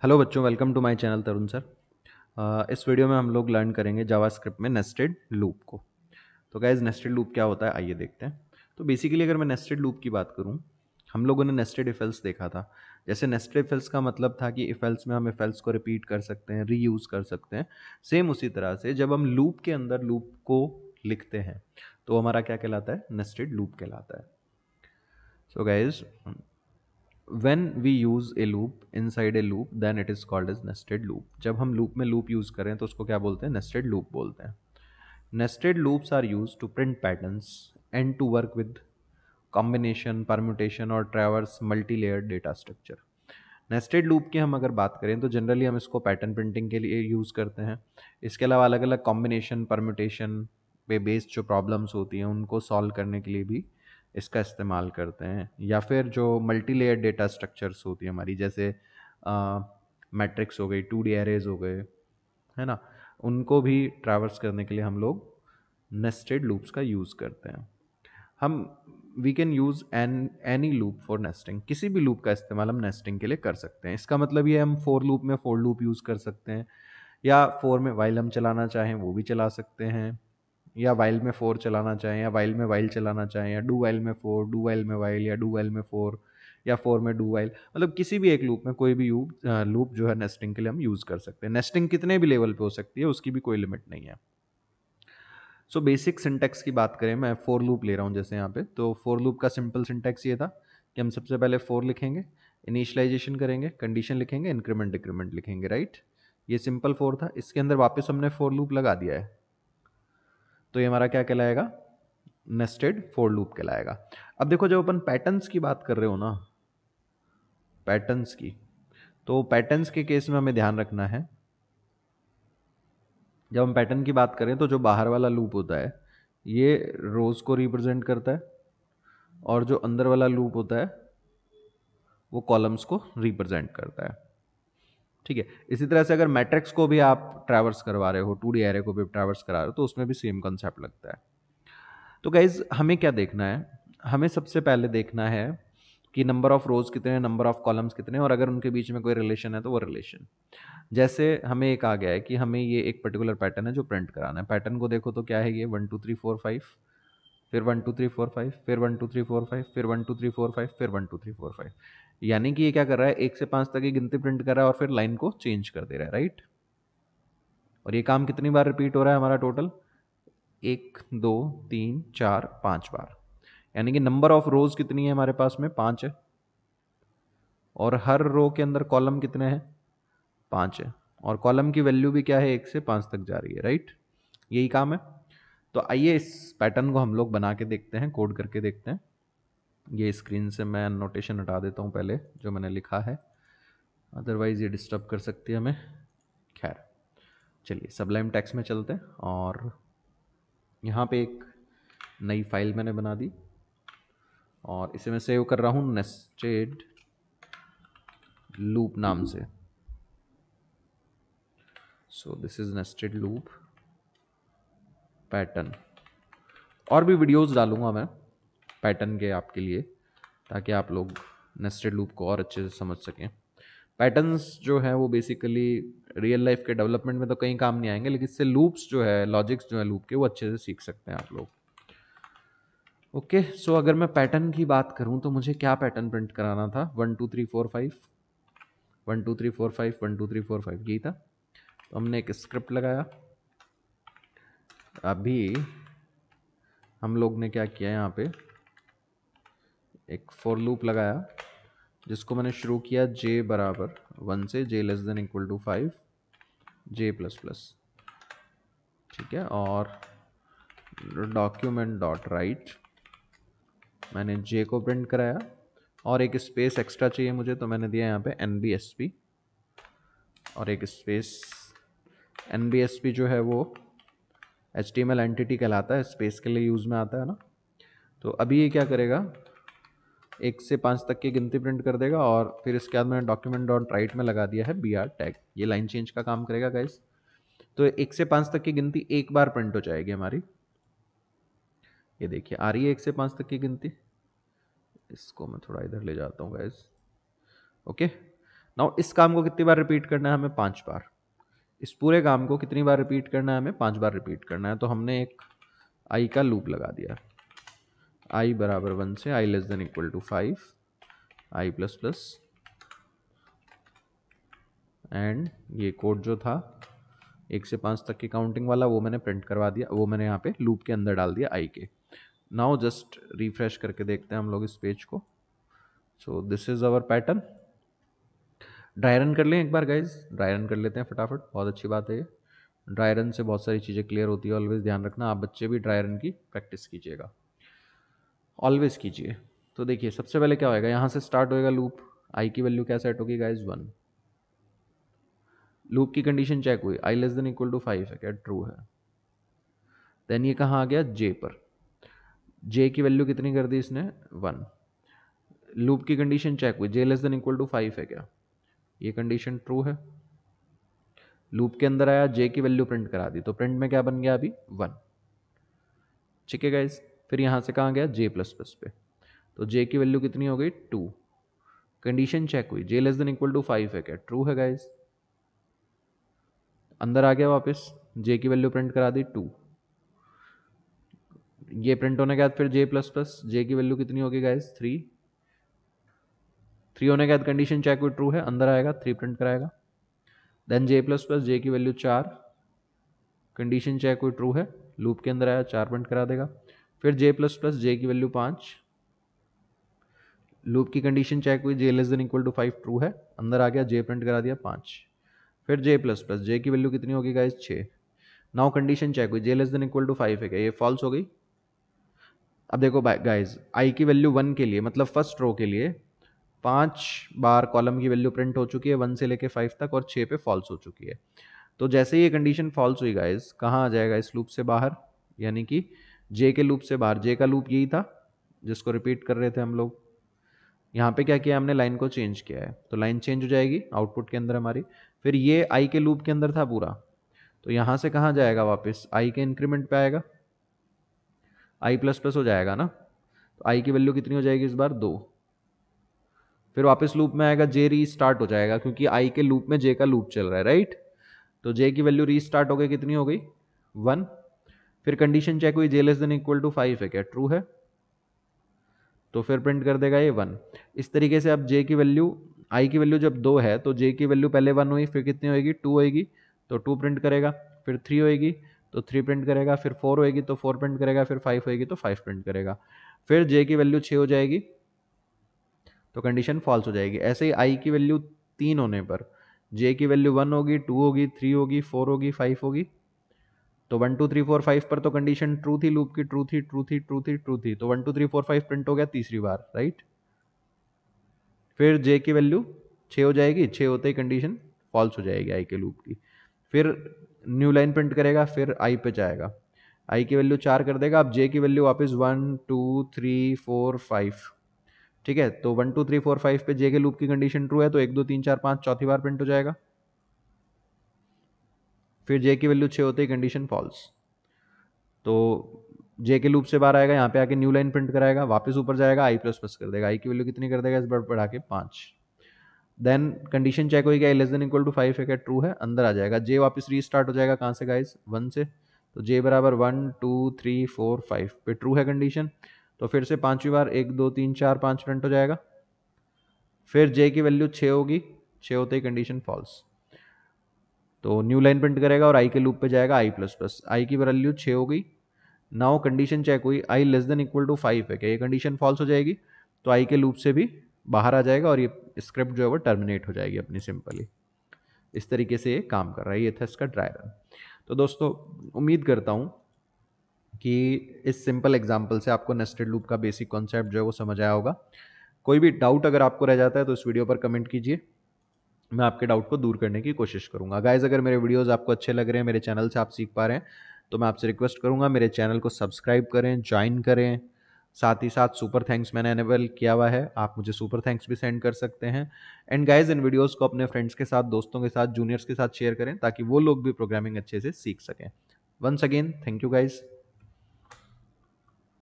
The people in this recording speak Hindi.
हेलो बच्चों, welcome to my channel Tarun sir. इस वीडियो में हम लोग लर्न करेंगे जावास्क्रिप्ट में नेस्टेड लूप को। तो गाइज नेस्टेड लूप क्या होता है आइए देखते हैं। तो बेसिकली अगर मैं नेस्टेड लूप की बात करूं, हम लोगों ने नेस्टेड इफ एल्स देखा था। जैसे नेस्टेड इफ एल्स का मतलब था कि इफ एल्स में हम इफ एल्स को रिपीट कर सकते हैं, रीयूज कर सकते हैं। सेम उसी तरह से जब हम लूप के अंदर लूप को लिखते हैं तो हमारा क्या कहलाता है, नेस्टेड लूप कहलाता है। So guys when we use a loop inside a loop then it is called as nested loop। जब हम लूप में लूप यूज करें तो उसको क्या बोलते हैं, नेस्टेड लूप बोलते हैं। Nested loops are use to print patterns and to work with combination, permutation और traverse multi layered data structure. Nested loop की हम अगर बात करें तो जनरली हम इसको पैटर्न प्रिंटिंग के लिए यूज़ करते हैं। इसके अलावा अलग अलग कॉम्बिनेशन, परम्यूटेशन पे बेस्ड जो प्रॉब्लम्स होती हैं उनको सॉल्व करने के लिए भी इसका इस्तेमाल करते हैं। या फिर जो मल्टी लेयर डेटा स्ट्रक्चर्स होती है हमारी, जैसे मैट्रिक्स हो गई, 2D एरेज हो गए, है ना, उनको भी ट्रैवर्स करने के लिए हम लोग नेस्टेड लूप्स का यूज़ करते हैं। हम we can use any loop for nesting. किसी भी लूप का इस्तेमाल हम नेस्टिंग के लिए कर सकते हैं। इसका मतलब ये हम फोर लूप में फोर लूप यूज़ कर सकते हैं, या फोर में वाइल हम चलाना चाहें वो भी चला सकते हैं, या वाइल में फोर चलाना चाहें, या वाइल में वाइल चलाना चाहें, या डू वाइल में फोर, डू वाइल में वाइल, या डू वाइल में फोर, या फोर में डू वाइल। मतलब किसी भी एक लूप में कोई भी लूप जो है नेस्टिंग के लिए हम यूज़ कर सकते हैं। नेस्टिंग कितने भी लेवल पे हो सकती है, उसकी भी कोई लिमिट नहीं है। सो बेसिक सिंटैक्स की बात करें, मैं फोर लूप ले रहा हूँ जैसे यहाँ पे, तो फोर लूप का सिंपल सिंटैक्स ये था कि हम सबसे पहले फोर लिखेंगे, इनिशियलाइजेशन करेंगे, कंडीशन लिखेंगे, इंक्रीमेंट डिक्रीमेंट लिखेंगे, राइट। ये सिंपल फोर था। इसके अंदर वापस हमने फोर लूप लगा दिया है, तो ये हमारा क्या कहलाएगा, नेस्टेड फोर लूप कहलाएगा। अब देखो, जब अपन पैटर्न्स की बात कर रहे हो ना, पैटर्न्स की, तो पैटर्न्स के केस में हमें ध्यान रखना है, जब हम पैटर्न की बात करें तो जो बाहर वाला लूप होता है ये रोज को रिप्रेजेंट करता है, और जो अंदर वाला लूप होता है वो कॉलम्स को रिप्रेजेंट करता है। ठीक है। इसी तरह से अगर मैट्रिक्स को भी आप ट्रैवर्स करवा रहे हो, 2D एरे को भी ट्रैवर्स करा रहे हो, तो उसमें भी सेम कंसेप्ट लगता है। तो गाइज हमें क्या देखना है, हमें सबसे पहले देखना है कि नंबर ऑफ रोज कितने हैं, नंबर ऑफ कॉलम्स कितने हैं, और अगर उनके बीच में कोई रिलेशन है तो वो रिलेशन। जैसे हमें एक आ गया है कि हमें ये एक पर्टिकुलर पैटर्न है जो प्रिंट कराना है। पैटर्न को देखो तो क्या है, ये 1 2 3 4 5, फिर 1 2 3 4 5, फिर 1 2 3 4 5, फिर 1 2 3 4 5, फिर 1 2 3 4 5। यानी कि ये क्या कर रहा है, 1 से 5 तक की गिनती प्रिंट कर रहा है और फिर लाइन को चेंज कर दे रहा है, राइट। और ये काम कितनी बार रिपीट हो रहा है हमारा, टोटल 1 2 3 4 5 बार। यानी कि नंबर ऑफ रोज कितनी है हमारे पास में, 5 है, और हर रो के अंदर कॉलम कितने हैं, 5 है, और कॉलम की वैल्यू भी क्या है, 1 से 5 तक जा रही है, राइट। यही काम है। तो आइए इस पैटर्न को हम लोग बना के देखते हैं, कोड करके देखते हैं। ये स्क्रीन से मैं नोटेशन हटा देता हूँ पहले जो मैंने लिखा है, अदरवाइज ये डिस्टर्ब कर सकती है हमें। खैर, चलिए सबलाइम टेक्स्ट में चलते हैं, और यहाँ पे एक नई फाइल मैंने बना दी और इसे मैं सेव कर रहा हूँ नेस्टेड लूप नाम से। So this is nested loop pattern. और भी वीडियोस डालूंगा मैं पैटर्न के आपके लिए, ताकि आप लोग नेस्टेड लूप को और अच्छे से समझ सकें। पैटर्न्स जो है वो बेसिकली रियल लाइफ के डेवलपमेंट में तो कहीं काम नहीं आएंगे, लेकिन इससे लूप्स जो है, लॉजिक्स जो है लूप के, वो अच्छे से सीख सकते हैं आप लोग। ओके, सो अगर मैं पैटर्न की बात करूं तो मुझे क्या पैटर्न प्रिंट कराना था, 1 2 3 4 5, 1 2 3 4 5, 1 2 3 4 5, यही था। तो हमने एक स्क्रिप्ट लगाया। अभी हम लोग ने क्या किया, यहाँ पे एक फॉर लूप लगाया जिसको मैंने शुरू किया j बराबर 1 से, j less than equal to 5, j plus plus, ठीक है। और डॉक्यूमेंट डॉट राइट, मैंने j को प्रिंट कराया, और एक स्पेस एक्स्ट्रा चाहिए मुझे, तो मैंने दिया यहाँ पे nbsp, और एक स्पेस। nbsp जो है वो HTML एंटिटी कहलाता है, स्पेस के लिए यूज़ में आता है ना। तो अभी ये क्या करेगा, 1 से 5 तक की गिनती प्रिंट कर देगा, और फिर इसके बाद मैंने डॉक्यूमेंट डॉट राइट में लगा दिया है br टैग। ये लाइन चेंज का काम करेगा गाइस। तो 1 से 5 तक की गिनती एक बार प्रिंट हो जाएगी हमारी। ये देखिए आ रही है 1 से 5 तक की गिनती। इसको मैं थोड़ा इधर ले जाता हूँ गाइस। ओके, नाउ इस काम को कितनी बार रिपीट करना है हमें? 5 बार। इस पूरे काम को कितनी बार रिपीट करना है हमें? 5 बार रिपीट करना है। तो हमने एक आई का लूप लगा दिया, आई बराबर 1 से i less than equal to 5, i plus plus, and ये कोड जो था 1 से 5 तक की काउंटिंग वाला वो मैंने प्रिंट करवा दिया, वो मैंने यहाँ पे लूप के अंदर डाल दिया आई के। नाउ जस्ट रिफ्रेश करके देखते हैं हम लोग इस पेज को। So this is our pattern. Dry run कर लें एक बार गाइज, ड्राई रन कर लेते हैं फटाफट, बहुत अच्छी बात है ये। ड्राई रन से बहुत सारी चीज़ें क्लियर होती है, ऑलवेज ध्यान रखना, आप बच्चे भी ड्राई रन की प्रैक्टिस कीजिएगा, ऑलवेज कीजिए। तो देखिए सबसे पहले क्या होएगा, यहाँ से स्टार्ट होएगा लूप, आई की वैल्यू क्या सेट होगी गाइज? 1। लूप की कंडीशन चेक हुई, आई लेस देन इक्वल टू 5 है क्या? ट्रू है। देन ये कहाँ आ गया? जे पर। जे की वैल्यू कितनी कर दी इसने? 1। लूप की कंडीशन चेक हुई, j less than equal to 5 है क्या? ये कंडीशन ट्रू है। लूप के अंदर आया, जे की वैल्यू प्रिंट करा दी, तो प्रिंट में क्या बन गया अभी? 1। ठीक है गाइज। फिर यहाँ से कहाँ गया? जे प्लस प्लस पे, तो जे की वैल्यू कितनी हो गई? 2। कंडीशन चेक हुई, j less than equal to 5 है क्या? ट्रू है गाइज। अंदर आ गया वापस, जे की वैल्यू प्रिंट करा दी 2। ये प्रिंट होने के बाद फिर जे प्लस प्लस, जे की वैल्यू कितनी होगी गाइज? 3। 3 होने के बाद कंडीशन चेक हुई, ट्रू है, अंदर आएगा 3 प्रिंट कराएगा। देन जे प्लस प्लस, जे की वैल्यू 4, कंडीशन चेक हुई, ट्रू है, लूप के अंदर आया 4 प्रिंट करा देगा। फिर जे प्लस प्लस, जे की वैल्यू 5, लूप की कंडीशन चेक हुई, j less than equal to 5 true है, अंदर आ गया, जे प्रिंट करा दिया 5। फिर जे प्लस प्लस, जे की वैल्यू कितनी होगी गाइज? 6। नाउ कंडीशन चेक हुई, j less than equal to 5 है क्या? ये फॉल्स हो गई। अब देखो गाइज, आई की वैल्यू 1 के लिए, मतलब फर्स्ट रो के लिए 5 बार कॉलम की वैल्यू प्रिंट हो चुकी है 1 से लेके 5 तक, और 6 पे फॉल्स हो चुकी है। तो जैसे ही ये कंडीशन फॉल्स हुई गाइज, कहाँ आ जाएगा इस लूप से बाहर, यानी कि जे के लूप से बाहर। जे का लूप यही था जिसको रिपीट कर रहे थे हम लोग। यहाँ पे क्या किया हमने? लाइन को चेंज किया है, तो लाइन चेंज हो जाएगी आउटपुट के अंदर हमारी। फिर ये आई के लूप के अंदर था पूरा, तो यहाँ से कहाँ जाएगा वापस? आई के इंक्रीमेंट पे आएगा, आई प्लस प्लस हो जाएगा ना, तो आई की वैल्यू कितनी हो जाएगी इस बार? 2। फिर वापस लूप में आएगा, जे री स्टार्ट हो जाएगा क्योंकि आई के लूप में जे का लूप चल रहा है, राइट। तो जे की वैल्यू री स्टार्ट हो गई, कितनी हो गई? 1। फिर कंडीशन चेक हुई, j less than equal to 5 है क्या? ट्रू है, तो फिर प्रिंट कर देगा ये 1। इस तरीके से अब जे की वैल्यू, आई की वैल्यू जब 2 है तो जे की वैल्यू पहले 1 हुई, फिर कितनी होएगी? 2 होएगी, तो 2 प्रिंट करेगा। फिर 3 होएगी तो 3 प्रिंट करेगा। फिर 4 होएगी तो 4 प्रिंट करेगा। फिर 5 होएगी तो 5 प्रिंट करेगा। फिर जे की वैल्यू 6 हो जाएगी तो कंडीशन फॉल्स हो जाएगी। ऐसे ही आई की वैल्यू 3 होने पर जे की वैल्यू 1 होगी, 2 होगी, 3 होगी, 4 होगी, 5 होगी। तो 1 2 3 4 5 पर तो कंडीशन ट्रू थी, लूप की ट्रू थी, ट्रू थी, ट्रू थी, ट्रू थी, तो 1 2 3 4 5 प्रिंट हो गया तीसरी बार, राइट। फिर जे की वैल्यू 6 हो जाएगी, 6 होते ही कंडीशन फॉल्स हो जाएगी आई के लूप की। फिर न्यू लाइन प्रिंट करेगा, फिर आई पे जाएगा, आई की वैल्यू 4 कर देगा। अब जे की वैल्यू वापस 1 2 3 4 5, ठीक है। तो 1 2 3 4 5 पे जे के लूप की कंडीशन ट्रू है, तो 1 2 3 4 5 चौथी बार प्रिंट हो जाएगा। फिर जे की वैल्यू 6 होते ही कंडीशन फॉल्स, तो जे के लूप से बाहर आएगा, यहाँ पे आके न्यू लाइन प्रिंट कराएगा, वापस ऊपर जाएगा, आई प्लस प्लस कर देगा। आई की वैल्यू कितनी कर देगा इस बार? बढ़ा के 5। देन कंडीशन चेक होगी, आई लेस देन इक्वल टू 5 है क्या? ट्रू है, अंदर आ जाएगा। जे वापस रीस्टार्ट हो जाएगा, कहाँ से गाइस? 1 से, तो जे बराबर 1 2 3 4 5 पे ट्रू है कंडीशन। तो फिर से 5वीं बार 1 2 3 4 5 प्रिंट हो जाएगा। फिर जे की वैल्यू 6 होगी, 6 होते ही कंडीशन फॉल्स, तो न्यू लाइन प्रिंट करेगा और आई के लूप पे जाएगा, आई प्लस प्लस, आई की वैल्यू 6 हो गई। नाउ कंडीशन चेक हुई, आई लेस देन इक्वल टू 5 है क्या? ये कंडीशन फॉल्स हो जाएगी, तो आई के लूप से भी बाहर आ जाएगा और ये स्क्रिप्ट जो है वो टर्मिनेट हो जाएगी अपनी सिंपली। इस तरीके से ये काम कर रहा है, ये था इसका ड्राई रन। तो दोस्तों उम्मीद करता हूँ कि इस सिंपल एग्जाम्पल से आपको नेस्टेड लूप का बेसिक कॉन्सेप्ट जो है वो समझ आया होगा। कोई भी डाउट अगर आपको रह जाता है तो इस वीडियो पर कमेंट कीजिए, मैं आपके डाउट को दूर करने की कोशिश करूंगा। गाइज अगर मेरे वीडियोस आपको अच्छे लग रहे हैं, मेरे चैनल से आप सीख पा रहे हैं, तो मैं आपसे रिक्वेस्ट करूंगा मेरे चैनल को सब्सक्राइब करें, ज्वाइन करें। साथ ही साथ सुपर थैंक्स मैंने एनेबल किया हुआ है, आप मुझे सुपर थैंक्स भी सेंड कर सकते हैं। एंड गाइज इन वीडियोस को अपने फ्रेंड्स के साथ, दोस्तों के साथ, जूनियर्स के साथ शेयर करें ताकि वो लोग भी प्रोग्रामिंग अच्छे से सीख सकें। Once again thank you guys.